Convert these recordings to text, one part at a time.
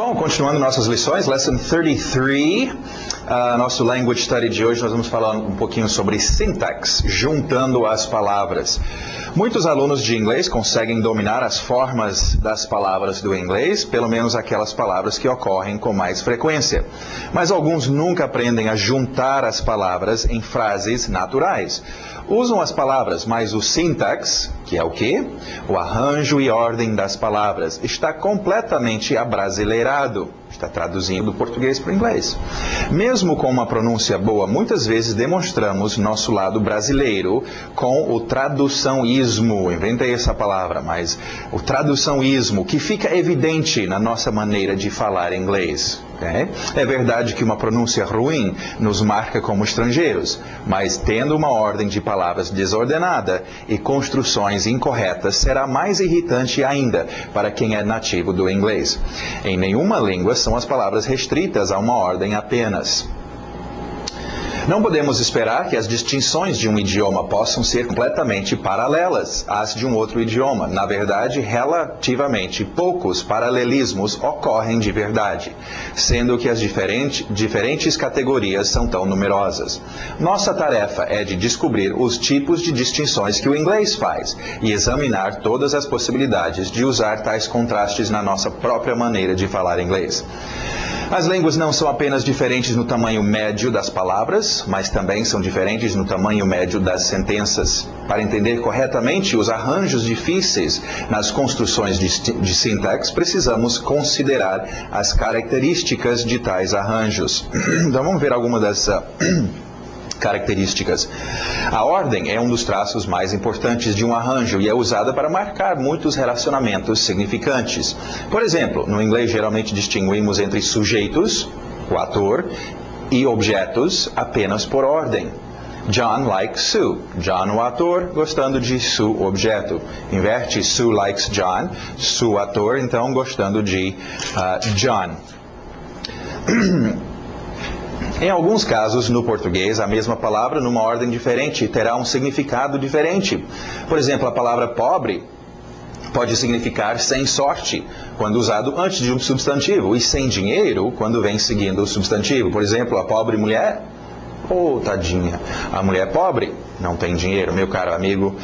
Bom, continuando nossas lições, Lesson 33, nosso Language Study de hoje, nós vamos falar um pouquinho sobre syntax, juntando as palavras. Muitos alunos de inglês conseguem dominar as formas das palavras do inglês, pelo menos aquelas palavras que ocorrem com mais frequência. Mas alguns nunca aprendem a juntar as palavras em frases naturais. Usam as palavras, mas o syntax, que é o quê? O arranjo e ordem das palavras, está completamente abrasileirado. Está traduzindo do português para o inglês. Mesmo com uma pronúncia boa, muitas vezes demonstramos nosso lado brasileiro com o traduçãoísmo. Inventei essa palavra, mas o traduçãoísmo, que fica evidente na nossa maneira de falar inglês. Okay? É verdade que uma pronúncia ruim nos marca como estrangeiros, mas tendo uma ordem de palavras desordenada e construções incorretas, será mais irritante ainda para quem é nativo do inglês. Em nenhuma língua são as palavras restritas a uma ordem apenas. Não podemos esperar que as distinções de um idioma possam ser completamente paralelas às de um outro idioma. Na verdade, relativamente poucos paralelismos ocorrem de verdade, sendo que as diferentes categorias são tão numerosas. Nossa tarefa é de descobrir os tipos de distinções que o inglês faz e examinar todas as possibilidades de usar tais contrastes na nossa própria maneira de falar inglês. As línguas não são apenas diferentes no tamanho médio das palavras, mas também são diferentes no tamanho médio das sentenças. Para entender corretamente os arranjos difíceis nas construções de syntax, precisamos considerar as características de tais arranjos. Então vamos ver algumas das características. A ordem é um dos traços mais importantes de um arranjo e é usada para marcar muitos relacionamentos significantes. Por exemplo, no inglês geralmente distinguimos entre sujeitos, o ator, e objetos apenas por ordem. John likes Sue. John, o ator, gostando de Sue, o objeto. Inverte, Sue likes John. Sue, ator, então, gostando de John. Em alguns casos, no português, a mesma palavra, numa ordem diferente, terá um significado diferente. Por exemplo, a palavra pobre pode significar sem sorte, quando usado antes de um substantivo, e sem dinheiro, quando vem seguindo o substantivo. Por exemplo, a pobre mulher, oh, tadinha, a mulher pobre não tem dinheiro, meu caro amigo.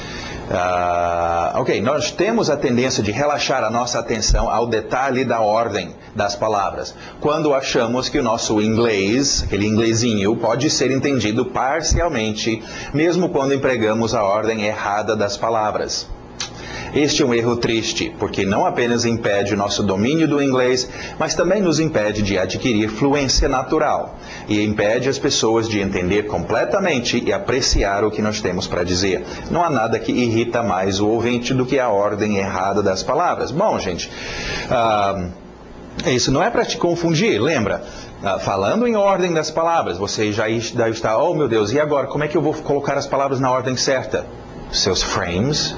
Ok, nós temos a tendência de relaxar a nossa atenção ao detalhe da ordem das palavras, quando achamos que o nosso inglês, aquele inglesinho, pode ser entendido parcialmente, mesmo quando empregamos a ordem errada das palavras. Este é um erro triste, porque não apenas impede o nosso domínio do inglês, mas também nos impede de adquirir fluência natural e impede as pessoas de entender completamente e apreciar o que nós temos para dizer. Não há nada que irrita mais o ouvinte do que a ordem errada das palavras. Bom, gente, isso não é para te confundir, lembra? Falando em ordem das palavras, você já está, oh meu Deus, e agora, como é que eu vou colocar as palavras na ordem certa? Seus frames,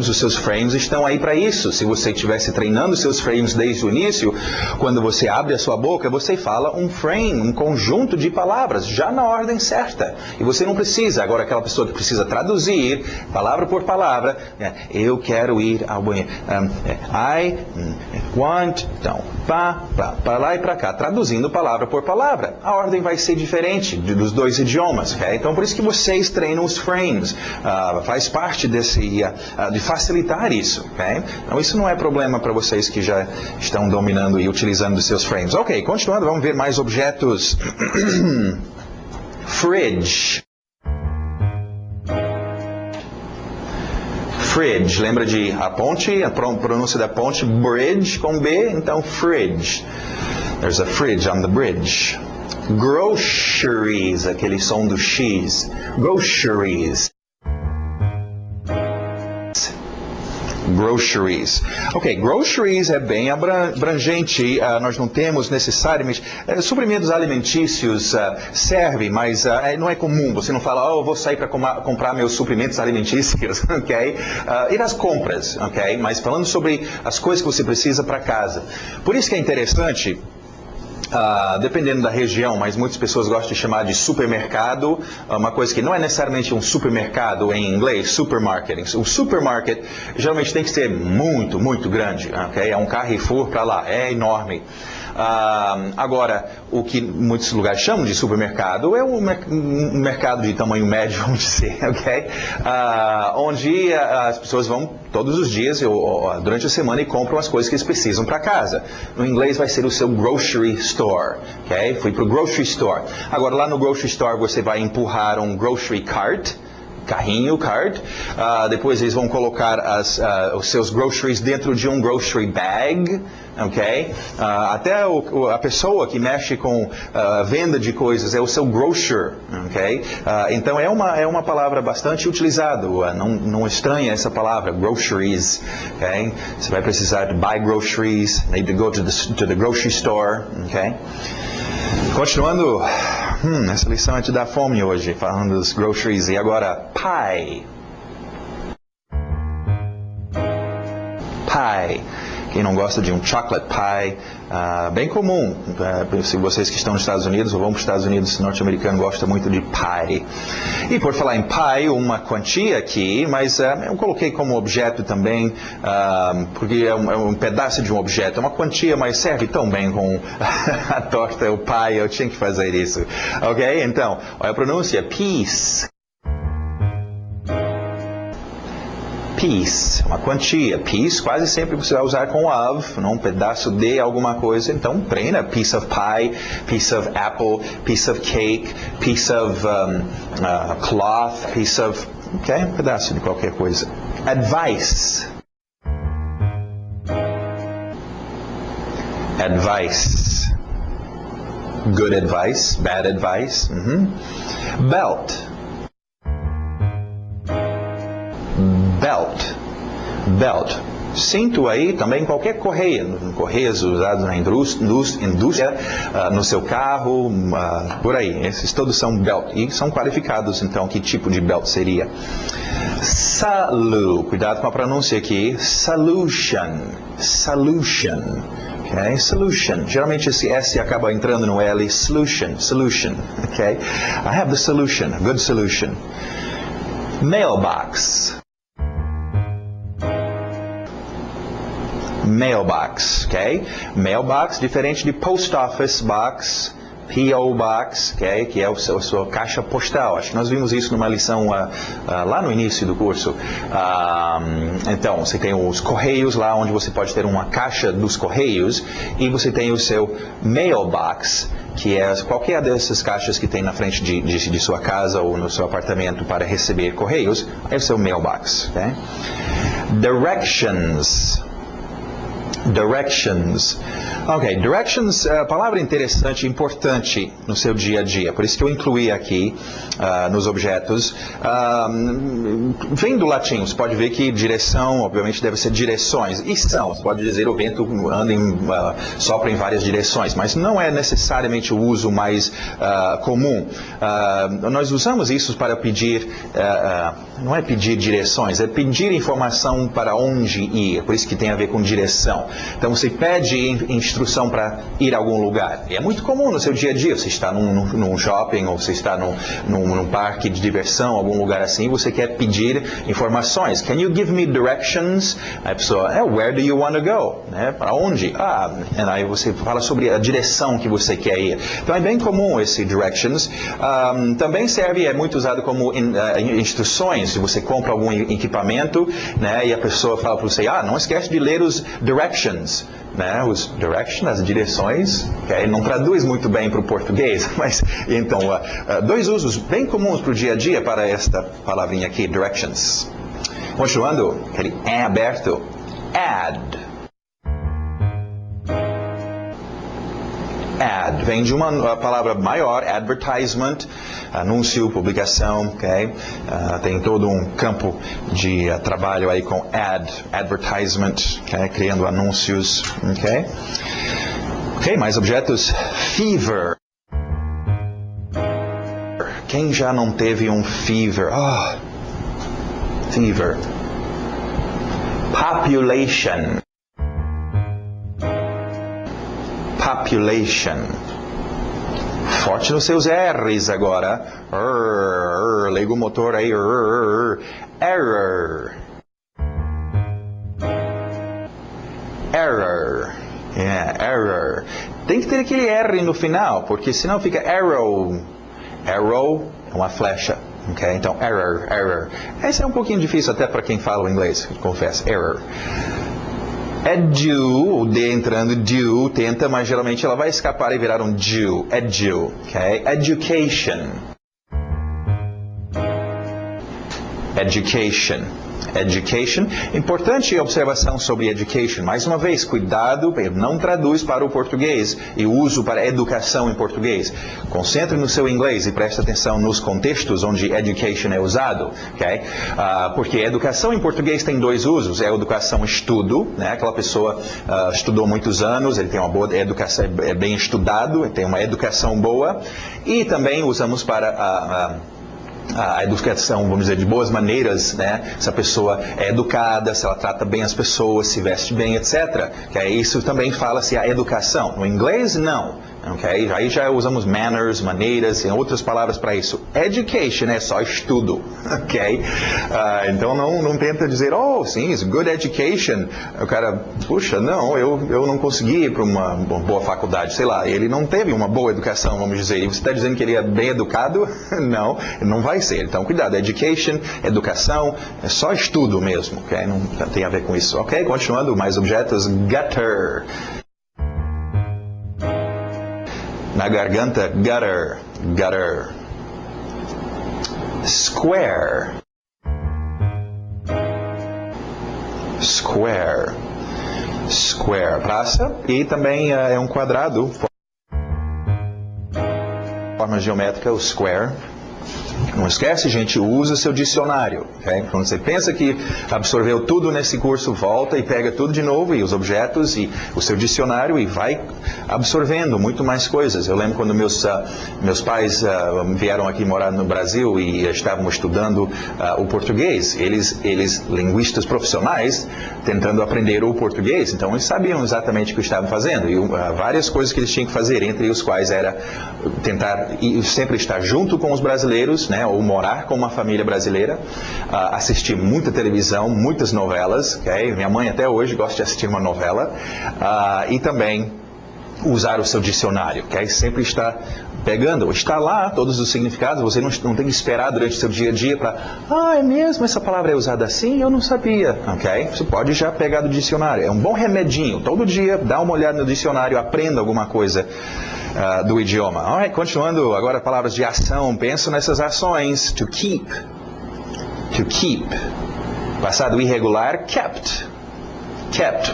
os seus frames estão aí para isso. Se você estivesse treinando seus frames desde o início, quando você abre a sua boca, você fala um frame, um conjunto de palavras, já na ordem certa. E você não precisa, agora aquela pessoa que precisa traduzir, palavra por palavra, eu quero ir ao banheiro, I want, então, para lá e para cá, traduzindo palavra por palavra. A ordem vai ser diferente dos dois idiomas, okay? Então por isso que vocês treinam os frames, faz parte de facilitar isso. Okay? Então isso não é problema para vocês que já estão dominando e utilizando os seus frames. Ok, continuando, vamos ver mais objetos. Fridge. Fridge, lembra de a ponte, a pronúncia da ponte, bridge com B, então fridge. There's a fridge on the bridge. Groceries, aquele som do X. Groceries. Groceries. Ok, groceries é bem abrangente, nós não temos necessariamente, suprimentos alimentícios servem, mas não é comum, você não fala, oh, eu vou sair para comprar meus suprimentos alimentícios, ok? Ir às compras, ok? Mas falando sobre as coisas que você precisa para casa. Por isso que é interessante Dependendo da região, mas muitas pessoas gostam de chamar de supermercado, uma coisa que não é necessariamente um supermercado em inglês, supermarket. O supermarket geralmente tem que ser muito, muito grande, ok? É um Carrefour para lá, é enorme. Agora, o que muitos lugares chamam de supermercado é um mercado de tamanho médio, vamos dizer, ok? Onde as pessoas vão todos os dias, durante a semana, e compram as coisas que eles precisam para casa. No inglês vai ser o seu grocery store, ok? Fui para o grocery store. Agora, lá no grocery store você vai empurrar um grocery cart, carrinho, cart. Depois eles vão colocar os seus groceries dentro de um grocery bag, ok? Até a pessoa que mexe com venda de coisas é o seu grocer, ok? Então é uma palavra bastante utilizada, não estranha essa palavra, groceries, ok? Você vai precisar de buy groceries, need to go to the grocery store, ok? Continuando, essa lição é te dá fome hoje, falando dos groceries. E agora, pie. Pie. Quem não gosta de um chocolate pie, bem comum. Se vocês que estão nos Estados Unidos ou vão para os Estados Unidos, norte-americano gosta muito de pie. E por falar em pie, uma quantia aqui, mas eu coloquei como objeto também, porque é um pedaço de um objeto. É uma quantia, mas serve tão bem com a torta, o pie, eu tinha que fazer isso. Ok? Então, olha a pronúncia, piece. Piece, uma quantia. Piece quase sempre você vai usar com of, um pedaço de alguma coisa. Então, treina. Piece of pie, piece of apple, piece of cake, piece of cloth, piece of... Ok? Um pedaço de qualquer coisa. Advice. Advice. Good advice, bad advice. Belt. Belt. Cinto aí também qualquer correia, correias usados na indústria, no seu carro, por aí. Esses todos são belt e são qualificados, então, que tipo de belt seria. Cuidado com a pronúncia aqui. Solution. Okay? Solution. Geralmente esse S acaba entrando no L. Solution. Okay? I have the solution. A good solution. Mailbox. Ok? Mailbox, diferente de post office box, P.O. Box, okay? Que é a sua caixa postal. Acho que nós vimos isso numa lição lá no início do curso. Então, você tem os correios lá, onde você pode ter uma caixa dos correios, e você tem o seu mailbox, que é qualquer dessas caixas que tem na frente de sua casa ou no seu apartamento para receber correios, é o seu mailbox. Okay? Directions. Ok, directions é uma palavra interessante e importante no seu dia a dia. Por isso que eu incluí aqui nos objetos. Vem do latim, você pode ver que direção, obviamente, deve ser direções. E são, você pode dizer o vento sopra em várias direções, mas não é necessariamente o uso mais comum. Nós usamos isso para pedir, não é pedir direções, é pedir informação para onde ir. Por isso que tem a ver com direção. Então você pede instrução para ir a algum lugar. E é muito comum no seu dia a dia. Você está num shopping ou você está num parque de diversão, algum lugar assim, você quer pedir informações. Can you give me directions? A pessoa, where do you want to go? Né? Para onde? Aí você fala sobre a direção que você quer ir. Então é bem comum esse directions. Também serve, é muito usado como instruções. Se você compra algum equipamento, né, e a pessoa fala para você, não esquece de ler os directions. Né, os directions, as direções, okay? Não traduz muito bem para o português, mas então, dois usos bem comuns para o dia a dia para esta palavrinha aqui, directions. Continuando, aquele é aberto, ad. Ad, vem de uma palavra maior, advertisement, anúncio, publicação, ok? Tem todo um campo de trabalho aí com advertisement, okay? Criando anúncios, ok? Ok, mais objetos, fever. Quem já não teve um fever? Fever. Population. Population. Forte nos seus R's agora. Liga o motor aí. Error. Error. Error. Tem que ter aquele R no final, porque senão fica arrow. Arrow é uma flecha. Okay? Então, error. Esse é um pouquinho difícil até para quem fala o inglês, confesso. Error. Edu, o D entrando, do, tenta, mas geralmente ela vai escapar e virar um do. Edu. Okay? Education. Education. Education. Importante observação sobre education. Mais uma vez, cuidado, não traduz para o português e uso para educação em português. Concentre no seu inglês e preste atenção nos contextos onde education é usado. Okay? Porque educação em português tem dois usos. É a educação estudo, né? Aquela pessoa estudou muitos anos, ele tem uma boa educação, é bem estudado, ele tem uma educação boa. E também usamos para a educação, vamos dizer, de boas maneiras, né? Se a pessoa é educada, se ela trata bem as pessoas, se veste bem, etc. Okay? Isso também fala-se a educação. No inglês, não. Okay? Aí já usamos manners, maneiras, e outras palavras para isso. Education é só estudo. Okay? Então não tenta dizer, oh, sim, it's good education. O cara, puxa, não, eu não consegui ir para uma boa faculdade, sei lá, ele não teve uma boa educação, vamos dizer. E você está dizendo que ele é bem educado? Não vai ser. Então, cuidado, education, educação, é só estudo mesmo. Okay? Não tem a ver com isso. Ok? Continuando, mais objetos, gutter. Na garganta, gutter, gutter. Square. Square. Square. Praça. E também é um quadrado. Forma geométrica, o square. Não esquece, gente, usa seu dicionário. Okay? Quando você pensa que absorveu tudo nesse curso, volta e pega tudo de novo, e os objetos, e o seu dicionário, e vai absorvendo muito mais coisas. Eu lembro quando meus pais vieram aqui morar no Brasil e estavam estudando o português. Eles, linguistas profissionais, tentando aprender o português, então eles sabiam exatamente o que estavam fazendo. E várias coisas que eles tinham que fazer, entre os quais era tentar sempre estar junto com os brasileiros, né, ou morar com uma família brasileira, assistir muita televisão, muitas novelas, okay? Minha mãe até hoje gosta de assistir uma novela, e também usar o seu dicionário, okay? Sempre está pegando, está lá todos os significados, você não tem que esperar durante o seu dia a dia para, é mesmo, essa palavra é usada assim? Eu não sabia, ok? Você pode já pegar do dicionário, é um bom remedinho, todo dia dá uma olhada no dicionário, aprenda alguma coisa do idioma. Alright, continuando agora palavras de ação, penso nessas ações, to keep, passado irregular, kept,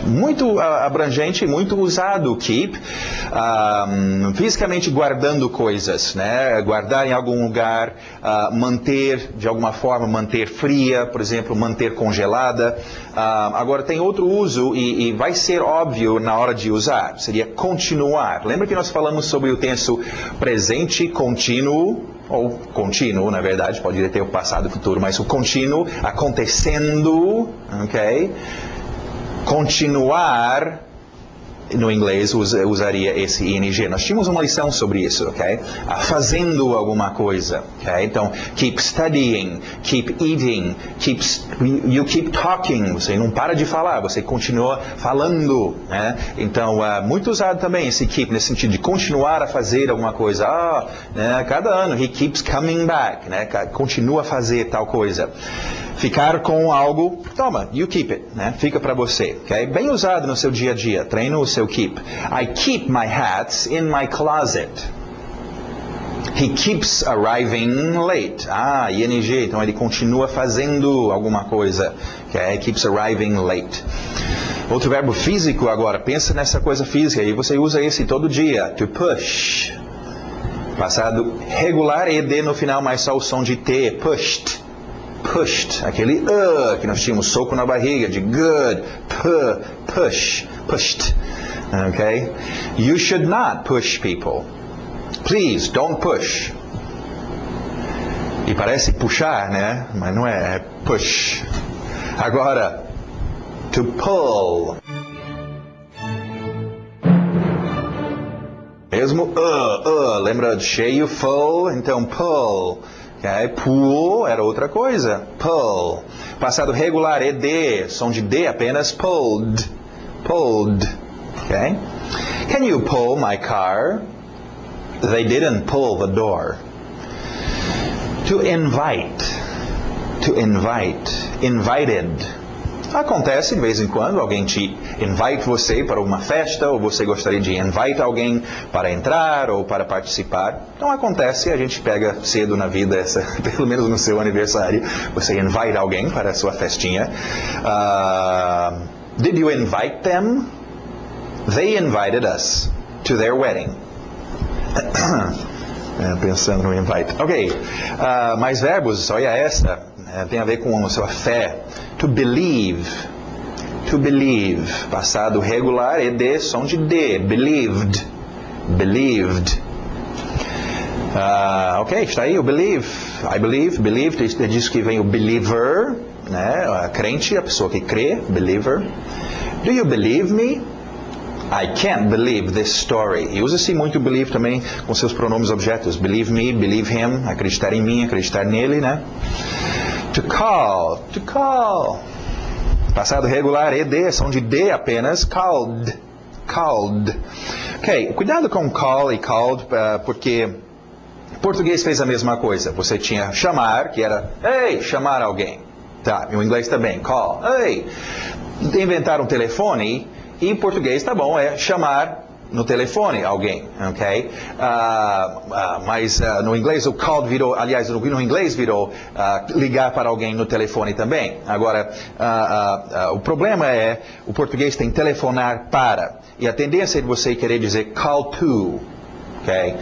muito abrangente, muito usado, keep, fisicamente guardando coisas, né? Guardar em algum lugar, manter, de alguma forma, manter fria, por exemplo, manter congelada. Agora tem outro uso e vai ser óbvio na hora de usar, seria continuar. Lembra que nós falamos sobre o tenso presente contínuo? Ou contínuo, na verdade, pode ter o passado e o futuro, mas o contínuo acontecendo, ok? Continuar, no inglês, usaria esse ing. Nós tínhamos uma lição sobre isso, ok? Fazendo alguma coisa, ok? Então, keep studying, keep eating, you keep talking. Você não para de falar, você continua falando, né? Então, muito usado também esse keep, nesse sentido de continuar a fazer alguma coisa. Né? Cada ano, he keeps coming back, né? Continua a fazer tal coisa. Ficar com algo, toma, you keep it, né? Fica para você, ok? Bem usado no seu dia a dia, treina o seu keep. I keep my hats in my closet. He keeps arriving late. ING, então ele continua fazendo alguma coisa, ok? Keeps arriving late. Outro verbo físico agora, pensa nessa coisa física, e você usa esse todo dia, to push. Passado regular, ED no final, mas só o som de T, pushed. Pushed, aquele que nós tínhamos, soco na barriga, de good, pushed, ok? You should not push people. Please, don't push. E parece puxar, né? Mas não é push. Agora, to pull. mesmo. Lembra de cheio, full? Então, pull. Okay? Pull era outra coisa. Pull. Passado regular, ed. Som de D apenas. Pulled. Pulled. Okay? Can you pull my car? They didn't pull the door. To invite. To invite. Invited. Acontece de vez em quando alguém te invite você para uma festa, ou você gostaria de invite alguém para entrar ou para participar. Então acontece, a gente pega cedo na vida, pelo menos no seu aniversário, você invite alguém para a sua festinha. Did you invite them? They invited us to their wedding. Pensando no invite. Ok, mais verbos, olha essa, tem a ver com a sua fé. To believe. To believe. Passado regular, ed, som de D. Believed. Believed. Ok, está aí o believe. I believe. Believe, diz que vem o believer, né? A crente, a pessoa que crê. Believer. Do you believe me? I can't believe this story. E usa-se muito believe também com seus pronomes objetos. Believe me, believe him. Acreditar em mim, acreditar nele, né? To call. To call. Passado regular, ed, som de D apenas. Called. Called. Ok, cuidado com call e called, porque o português fez a mesma coisa. Você tinha chamar, que era, hey, chamar alguém. Tá, e o inglês também, call. Hey. Inventaram telefone, e em português, tá bom, é chamar no telefone alguém, ok? Mas no inglês o call virou, aliás, no inglês virou ligar para alguém no telefone também. Agora, o problema é, o português tem telefonar para, e a tendência é de você querer dizer call to, ok?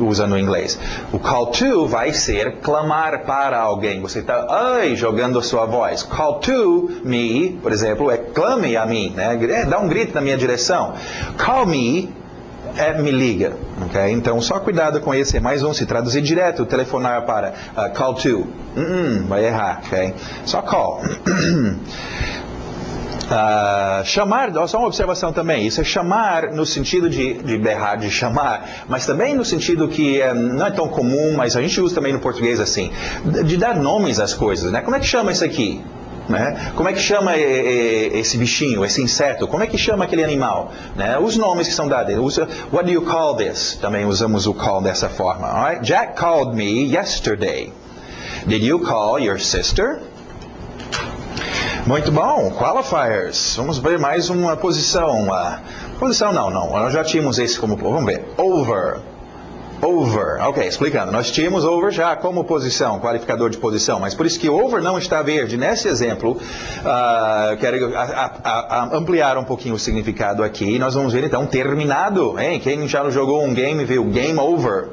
Usa no inglês. O call to vai ser clamar para alguém. Você está jogando a sua voz. Call to me, por exemplo, é clame a mim, né? Dá um grito na minha direção. Call me é me liga, ok? Então só cuidado com esse, é mais um, se traduzir direto, telefonar para call to. Vai errar, ok? Só call. Chamar, só uma observação também, isso é chamar no sentido de berrar, de chamar, mas também no sentido que não é tão comum, mas a gente usa também no português assim, de dar nomes às coisas, né? Como é que chama isso aqui? Né? Como é que chama esse bichinho, esse inseto? Como é que chama aquele animal? Né? Os nomes que são dados. What do you call this? Também usamos o call dessa forma. Alright? Jack called me yesterday. Did you call your sister? Muito bom, qualifiers. Vamos ver mais uma posição. Posição não, nós já tínhamos esse como, vamos ver, over. Over, ok, explicando, nós tínhamos over já como posição, qualificador de posição, mas por isso que over não está verde. Nesse exemplo, quero ampliar um pouquinho o significado aqui, nós vamos ver então terminado, hein? Quem já jogou um game viu game over,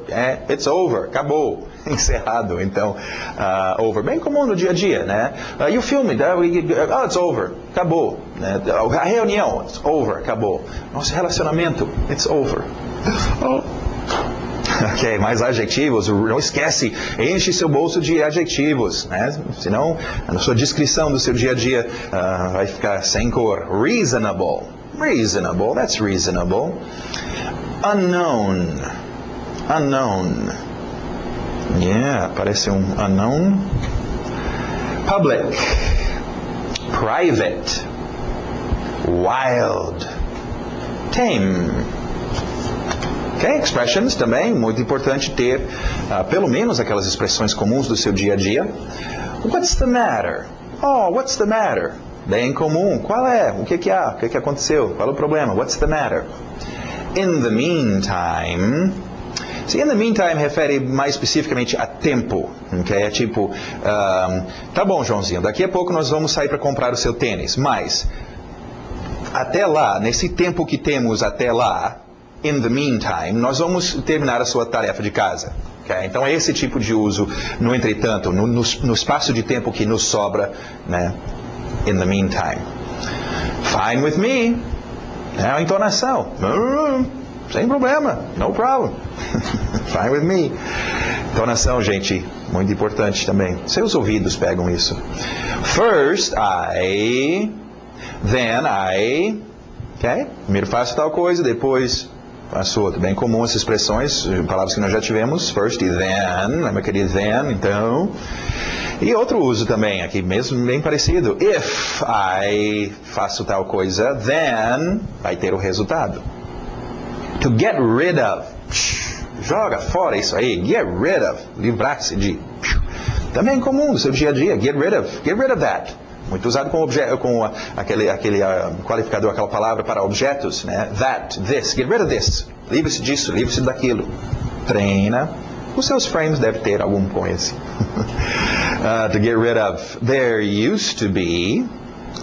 it's over, acabou. Encerrado, então, over, bem comum no dia a dia, né? E o filme, it's over, acabou. Né? A reunião, it's over, acabou. Nosso relacionamento, it's over. Ok, mais adjetivos, não esquece, enche seu bolso de adjetivos, né? Senão a sua descrição do seu dia a dia vai ficar sem cor. Reasonable, reasonable, that's reasonable. Unknown, unknown. Yeah, parece um unknown. Public, private, wild, tame. Ok, expressions também, muito importante ter pelo menos aquelas expressões comuns do seu dia a dia. What's the matter? Oh, what's the matter? Bem comum. Qual é? O que há? O que aconteceu? Qual é o problema? What's the matter? In the meantime. Se in the meantime refere mais especificamente a tempo, ok? É tipo, tá bom, Joãozinho, daqui a pouco nós vamos sair para comprar o seu tênis, mas até lá, nesse tempo que temos até lá, in the meantime, nós vamos terminar a sua tarefa de casa. Okay? Então é esse tipo de uso, no entretanto, no espaço de tempo que nos sobra, né? In the meantime. Fine with me. É a entonação. Sem problema. No problem. Fine with me. Entonação, gente, muito importante também. Seus ouvidos pegam isso. First, I. Then I. Ok? Primeiro faço tal coisa, depois assunto. Bem comum essas expressões, palavras que nós já tivemos, first e then, lembra aquele then, então. E outro uso também, aqui mesmo bem parecido. If I faço tal coisa, then vai ter o resultado. To get rid of. Joga fora isso aí. Get rid of. Livrar-se de. Também comum no seu dia a dia. Get rid of. Get rid of that. Muito usado com aquele qualificador, aquela palavra para objetos, né? That, this. Get rid of this. Livre-se disso, livre-se daquilo. Treina. Os seus frames devem ter algum com esse. To get rid of. There used to be.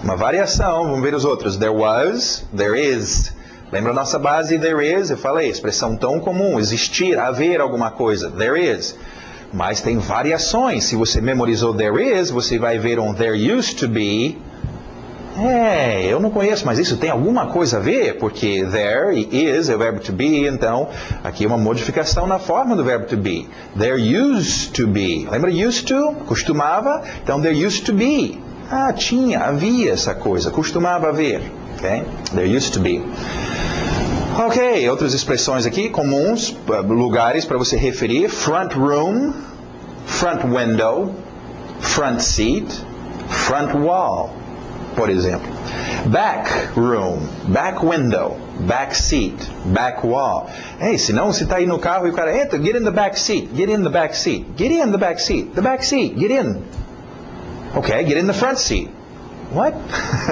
Uma variação. Vamos ver os outros. There was. There is. Lembra a nossa base? There is. Eu falei. Expressão tão comum. Existir, haver alguma coisa. There is. Mas tem variações. Se você memorizou there is, você vai ver um there used to be. Eu não conheço, mas isso tem alguma coisa a ver, porque there e is é o verbo to be, então aqui é uma modificação na forma do verbo to be. There used to be. Lembra used to? Costumava. Então there used to be. Havia essa coisa, costumava haver. Okay? There used to be. Ok, outras expressões aqui, comuns, lugares para você referir. Front room, front window, front seat, front wall, por exemplo. Back room, back window, back seat, back wall. Senão você está aí no carro e o cara entra, get in the back seat, get in the back seat, get in the back seat, get in. Ok, get in the front seat. What?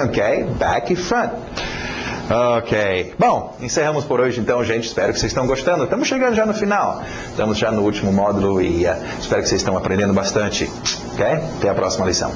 Ok, back e front. Ok. Bom, encerramos por hoje então, gente. Espero que vocês estão gostando. Estamos chegando já no final. Estamos já no último módulo e espero que vocês estão aprendendo bastante. Ok? Até a próxima lição.